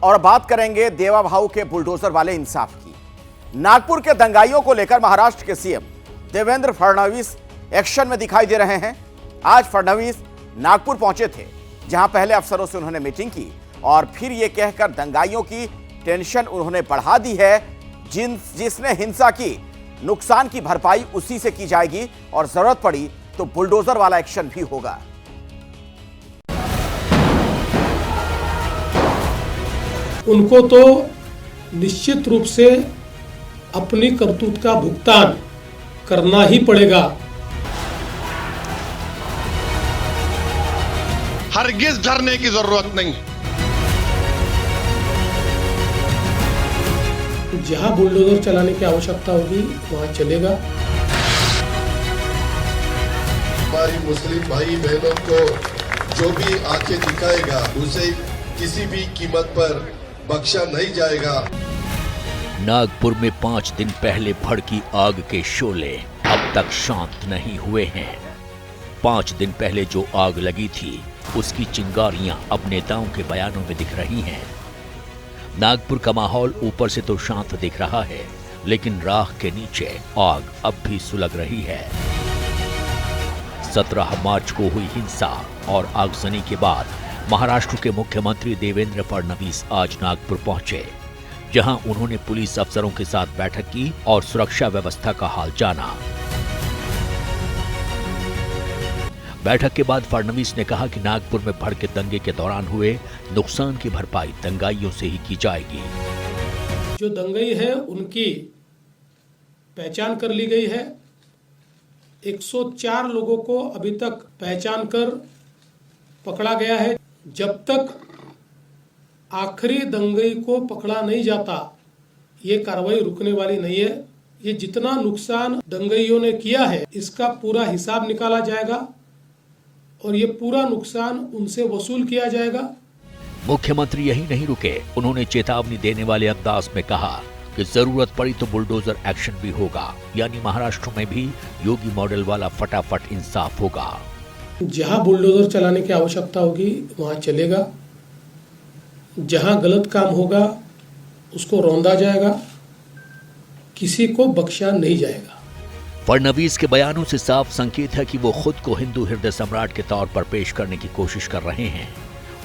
और बात करेंगे देवा भाऊ के बुलडोजर वाले इंसाफ की। नागपुर के दंगाइयों को लेकर महाराष्ट्र के सीएम देवेंद्र फडणवीस एक्शन में दिखाई दे रहे हैं। आज फडणवीस नागपुर पहुंचे थे, जहां पहले अफसरों से उन्होंने मीटिंग की और फिर यह कहकर दंगाइयों की टेंशन उन्होंने बढ़ा दी है, जिसने हिंसा की नुकसान की भरपाई उसी से की जाएगी और जरूरत पड़ी तो बुलडोजर वाला एक्शन भी होगा। उनको तो निश्चित रूप से अपनी करतूत का भुगतान करना ही पड़ेगा। हरगिज डरने की जरूरत नहीं। जहां बुलडोजर चलाने की आवश्यकता होगी वहां चलेगा। हमारी मुस्लिम भाई बहनों को जो भी आंखें दिखाएगा उसे किसी भी कीमत पर बख्शा नहीं जाएगा। नागपुर में 5 दिन पहले भड़की आग के शोले अब तक शांत नहीं हुए हैं। 5 दिन पहले जो आग लगी थी उसकी चिंगारियां अब नेताओं के बयानों में दिख रही हैं। नागपुर का माहौल ऊपर से तो शांत दिख रहा है, लेकिन राख के नीचे आग अब भी सुलग रही है। 17 मार्च को हुई हिंसा और आगजनी के बाद महाराष्ट्र के मुख्यमंत्री देवेंद्र फडणवीस आज नागपुर पहुंचे, जहां उन्होंने पुलिस अफसरों के साथ बैठक की और सुरक्षा व्यवस्था का हाल जाना। बैठक के बाद फडणवीस ने कहा कि नागपुर में भड़के दंगे के दौरान हुए नुकसान की भरपाई दंगाइयों से ही की जाएगी। जो दंगई है उनकी पहचान कर ली गई है। 104 लोगों को अभी तक पहचान कर पकड़ा गया है। जब तक आखिरी दंगई को पकड़ा नहीं जाता, ये कार्रवाई रुकने वाली नहीं है। ये जितना नुकसान दंगइयों ने किया है इसका पूरा हिसाब निकाला जाएगा और ये पूरा नुकसान उनसे वसूल किया जाएगा। मुख्यमंत्री यही नहीं रुके, उन्होंने चेतावनी देने वाले अंदाज में कहा कि जरूरत पड़ी तो बुलडोजर एक्शन भी होगा, यानी महाराष्ट्र में भी योगी मॉडल वाला फटाफट इंसाफ होगा। जहां बुलडोजर चलाने की आवश्यकता होगी वहां चलेगा। जहां गलत काम होगा उसको रौंदा जाएगा, किसी को बख्शा नहीं जाएगा। फडणवीस के बयानों से साफ संकेत है कि वो खुद को हिंदू हृदय सम्राट के तौर पर पेश करने की कोशिश कर रहे हैं।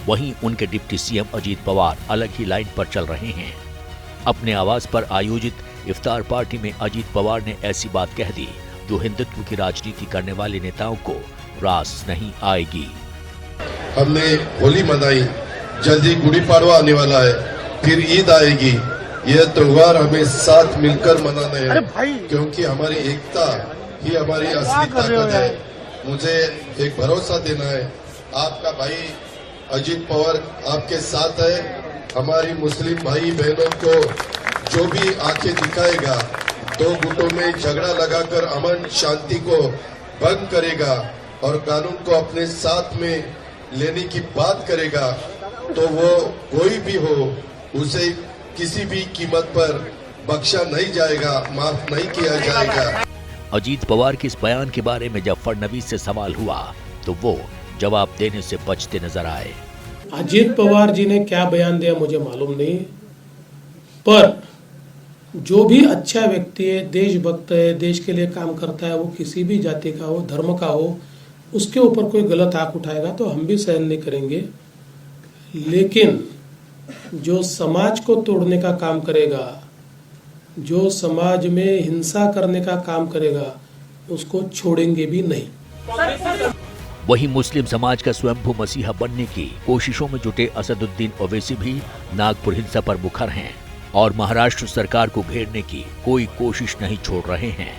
वहीं उनके डिप्टी सीएम अजीत पवार अलग ही लाइन पर चल रहे हैं। अपने आवास पर आयोजित इफ्तार पार्टी में अजीत पवार ने ऐसी बात कह दी जो हिंदुत्व की राजनीति करने वाले नेताओं को रास नहीं आएगी। हमने होली मनाई, जल्दी गुड़ी पड़वा आने वाला है, फिर ईद आएगी। यह त्योहार हमें साथ मिलकर मनाना है, क्योंकि हमारी एकता ही हमारी असली ताकत है। मुझे एक भरोसा देना है, आपका भाई अजीत पवार आपके साथ है। हमारी मुस्लिम भाई बहनों को जो भी आंखें दिखाएगा, 2 गुटों में झगड़ा लगाकर अमन शांति को भंग करेगा और कानून को अपने साथ में लेने की बात करेगा, तो वो कोई भी हो उसे किसी भी कीमत पर बख्शा नहीं जाएगा, माफ नहीं किया जाएगा। अजीत पवार के इस बयान के बारे में जब फडणवीस से सवाल हुआ तो वो जवाब देने से बचते नजर आए। अजीत पवार जी ने क्या बयान दिया मुझे मालूम नहीं, पर जो भी अच्छा व्यक्ति है, देशभक्त है, देश के लिए काम करता है, वो किसी भी जाति का हो, धर्म का हो, उसके ऊपर कोई गलत आंख उठाएगा तो हम भी सहन नहीं करेंगे। लेकिन जो समाज को तोड़ने का काम करेगा, जो समाज में हिंसा करने का काम करेगा, उसको छोड़ेंगे भी नहीं। वहीं मुस्लिम समाज का स्वयंभू मसीहा बनने की कोशिशों में जुटे असदुद्दीन ओवैसी भी नागपुर हिंसा पर मुखर हैं और महाराष्ट्र सरकार को घेरने की कोई कोशिश नहीं छोड़ रहे हैं।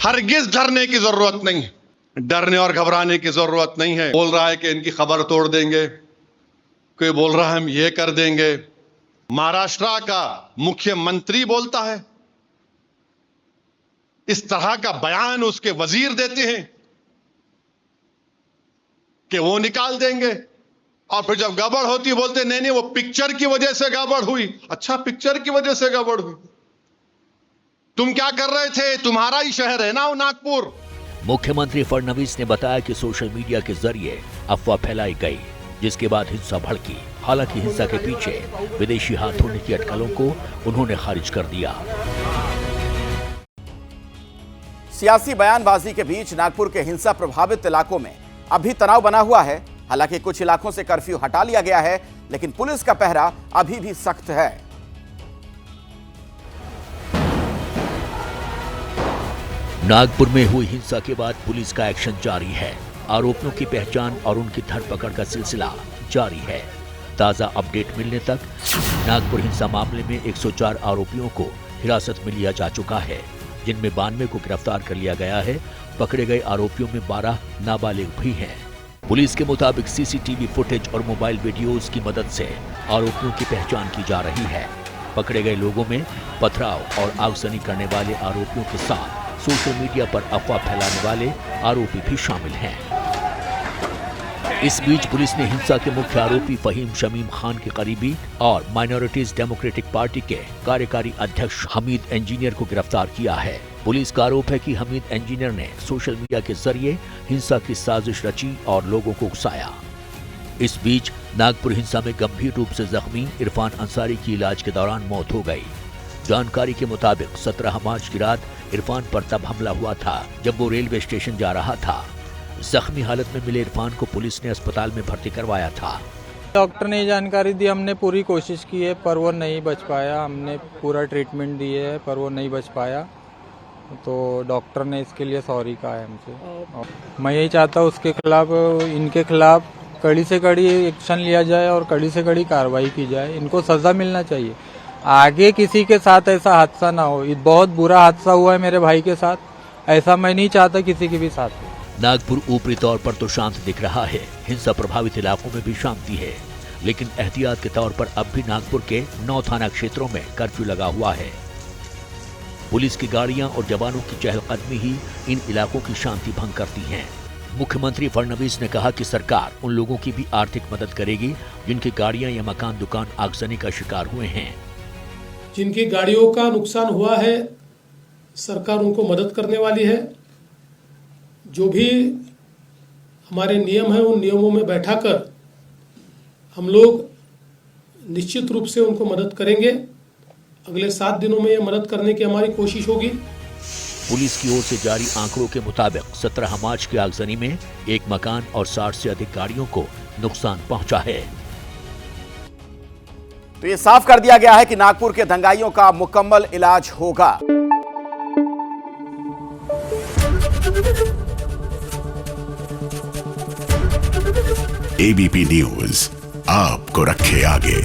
हरगिज डरने की जरूरत नहीं, डरने और घबराने की जरूरत नहीं है। बोल रहा है कि इनकी खबर तोड़ देंगे, कोई बोल रहा है हम ये कर देंगे। महाराष्ट्र का मुख्यमंत्री बोलता है, इस तरह का बयान उसके वजीर देते हैं कि वो निकाल देंगे, और फिर जब गड़बड़ होती बोलते नहीं नहीं वो पिक्चर की वजह से गड़बड़ हुई। अच्छा, पिक्चर की वजह से गड़बड़ हुई? तुम क्या कर रहे थे? तुम्हारा ही शहर है ना वो नागपुर। मुख्यमंत्री फडणवीस ने बताया कि सोशल मीडिया के जरिए अफवाह फैलाई गई जिसके बाद हिंसा भड़की। हालांकि हिंसा के पीछे विदेशी हाथ होने की अटकलों को उन्होंने खारिज कर दिया। सियासी बयानबाजी के बीच नागपुर के हिंसा प्रभावित इलाकों में अभी तनाव बना हुआ है। हालांकि कुछ इलाकों से कर्फ्यू हटा लिया गया है, लेकिन पुलिस का पहरा अभी भी सख्त है। नागपुर में हुई हिंसा के बाद पुलिस का एक्शन जारी है। आरोपियों की पहचान और उनकी धरपकड़ का सिलसिला जारी है। ताजा अपडेट मिलने तक नागपुर हिंसा मामले में 104 आरोपियों को हिरासत में लिया जा चुका है, जिनमें 92 को गिरफ्तार कर लिया गया है। पकड़े गए आरोपियों में 12 नाबालिग भी हैं। पुलिस के मुताबिक सीसीटीवी फुटेज और मोबाइल वीडियोज की मदद से आरोपियों की पहचान की जा रही है। पकड़े गए लोगों में पथराव और आगजनी करने वाले आरोपियों के साथ सोशल मीडिया पर अफवाह फैलाने वाले आरोपी भी शामिल हैं। इस बीच पुलिस ने हिंसा के मुख्य आरोपी फहीम शमीम खान के करीबी और माइनॉरिटीज डेमोक्रेटिक पार्टी के कार्यकारी अध्यक्ष हमीद इंजीनियर को गिरफ्तार किया है। पुलिस का आरोप है कि हमीद इंजीनियर ने सोशल मीडिया के जरिए हिंसा की साजिश रची और लोगों को उकसाया। इस बीच नागपुर हिंसा में गंभीर रूप से जख्मी इरफान अंसारी की इलाज के दौरान मौत हो गई। जानकारी के मुताबिक 17 मार्च की रात इरफान पर तब हमला हुआ था जब वो रेलवे स्टेशन जा रहा था। जख्मी हालत में मिले इरफान को पुलिस ने अस्पताल में भर्ती करवाया था। डॉक्टर ने जानकारी दी, हमने पूरी कोशिश की है पर वो नहीं बच पाया। हमने पूरा ट्रीटमेंट दिए है पर वो नहीं बच पाया, तो डॉक्टर ने इसके लिए सॉरी कहा है हमसे। मैं यही चाहता हूँ उसके खिलाफ, इनके खिलाफ कड़ी से कड़ी एक्शन लिया जाए और कड़ी से कड़ी कार्रवाई की जाए। इनको सजा मिलना चाहिए। आगे किसी के साथ ऐसा हादसा ना हो। ये बहुत बुरा हादसा हुआ है मेरे भाई के साथ, ऐसा मैं नहीं चाहता किसी के भी साथ हो। नागपुर ऊपरी तौर पर तो शांत दिख रहा है। हिंसा प्रभावित इलाकों में भी शांति है, लेकिन एहतियात के तौर पर अब भी नागपुर के 9 थाना क्षेत्रों में कर्फ्यू लगा हुआ है। पुलिस की गाड़ियां और जवानों की चहलकदमी ही इन इलाकों की शांति भंग करती हैं। मुख्यमंत्री फडणवीस ने कहा कि सरकार उन लोगों की भी आर्थिक मदद करेगी जिनकी गाड़ियां या मकान दुकान आगजनी का शिकार हुए हैं। जिनकी गाड़ियों का नुकसान हुआ है, सरकार उनको मदद करने वाली है। जो भी हमारे नियम है, उन नियमों में बैठाकर हम लोग निश्चित रूप से उनको मदद करेंगे। अगले 7 दिनों में ये मदद करने की हमारी कोशिश होगी। पुलिस की ओर से जारी आंकड़ों के मुताबिक 17 मार्च की आगजनी में एक मकान और 60 से अधिक गाड़ियों को नुकसान पहुंचा है। तो ये साफ कर दिया गया है कि नागपुर के दंगाइयों का मुकम्मल इलाज होगा। एबीपी न्यूज आपको रखे आगे।